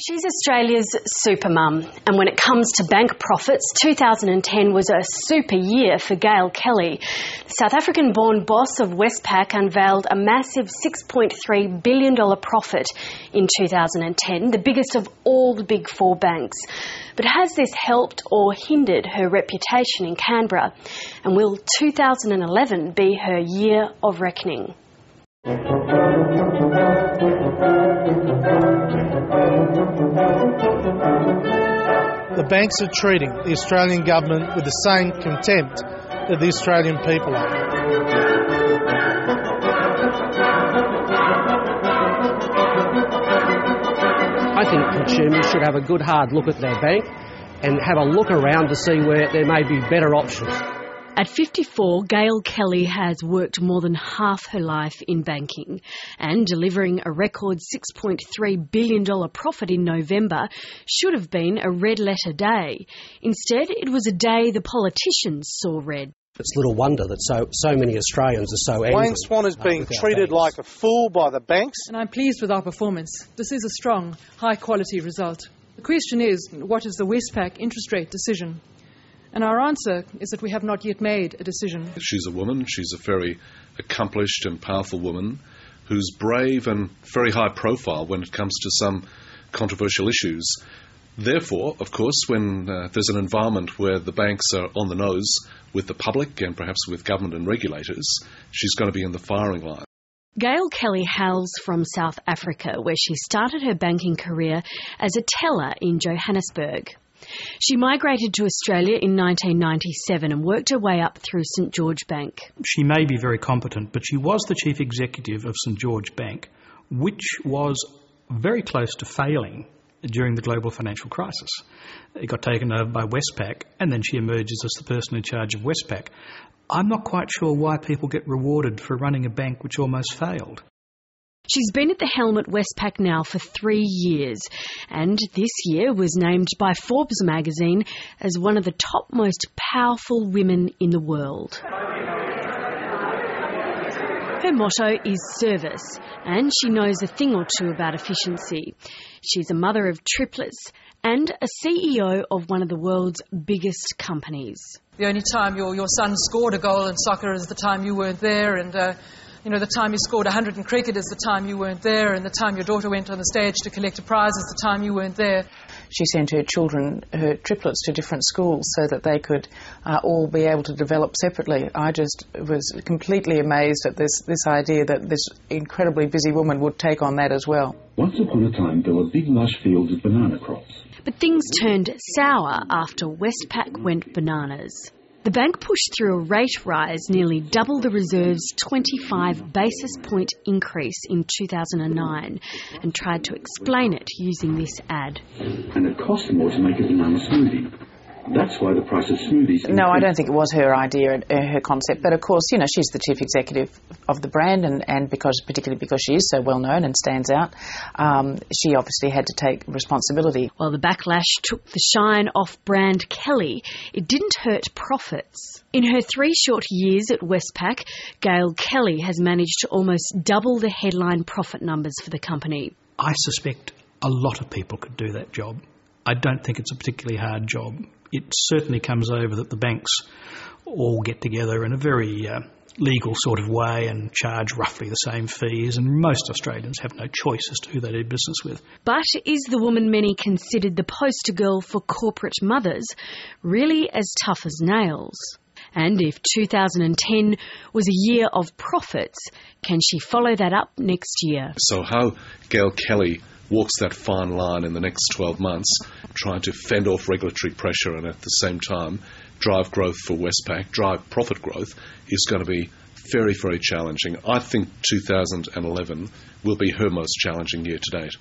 She's Australia's supermum, and when it comes to bank profits, 2010 was a super year for Gail Kelly. The South African-born boss of Westpac unveiled a massive $6.3 billion profit in 2010, the biggest of all the big four banks. But has this helped or hindered her reputation in Canberra? And will 2011 be her year of reckoning? The banks are treating the Australian government with the same contempt that the Australian people are. I think consumers should have a good hard look at their bank and have a look around to see where there may be better options. At 54, Gail Kelly has worked more than half her life in banking, and delivering a record $6.3 billion profit in November should have been a red-letter day. Instead, it was a day the politicians saw red. It's little wonder that so many Australians are so angry. Black Swan is being treated like a fool by the banks. And I'm pleased with our performance. This is a strong, high-quality result. The question is, what is the Westpac interest rate decision? And our answer is that we have not yet made a decision. She's a woman, she's a very accomplished and powerful woman who's brave and very high profile when it comes to some controversial issues. Therefore, of course, when there's an environment where the banks are on the nose with the public and perhaps with government and regulators, she's going to be in the firing line. Gail Kelly hails from South Africa, where she started her banking career as a teller in Johannesburg. She migrated to Australia in 1997 and worked her way up through St George Bank. She may be very competent, but she was the chief executive of St George Bank, which was very close to failing during the global financial crisis. It got taken over by Westpac, and then she emerges as the person in charge of Westpac. I'm not quite sure why people get rewarded for running a bank which almost failed. She's been at the helm at Westpac now for 3 years, and this year was named by Forbes magazine as one of the top most powerful women in the world. Her motto is service, and she knows a thing or two about efficiency. She's a mother of triplets and a CEO of one of the world's biggest companies. The only time your son scored a goal in soccer is the time you weren't there, and the time you scored 100 in cricket is the time you weren't there, and the time your daughter went on the stage to collect a prize is the time you weren't there. She sent her children, her triplets, to different schools so that they could all be able to develop separately. I just was completely amazed at this idea that this incredibly busy woman would take on that as well. Once upon a time, there were big lush fields of banana crops. But things turned sour after Westpac went bananas. The bank pushed through a rate rise, nearly double the Reserve's 25 basis point increase in 2009, and tried to explain it using this ad. And it cost more to make a banana smoothie. That's why the price of smoothies... No, I don't think it was her idea, her concept. But of course, she's the chief executive of the brand, and particularly because she is so well known and stands out, she obviously had to take responsibility. While the backlash took the shine off brand Kelly, it didn't hurt profits. In her 3 short years at Westpac, Gail Kelly has managed to almost double the headline profit numbers for the company. I suspect a lot of people could do that job. I don't think it's a particularly hard job. It certainly comes over that the banks all get together in a very legal sort of way and charge roughly the same fees, and most Australians have no choice as to who they do business with. But is the woman many considered the poster girl for corporate mothers really as tough as nails? And if 2010 was a year of profits, can she follow that up next year? So how Gail Kelly walks that fine line in the next 12 months, trying to fend off regulatory pressure and at the same time drive growth for Westpac, drive profit growth, is going to be very, very challenging. I think 2011 will be her most challenging year to date.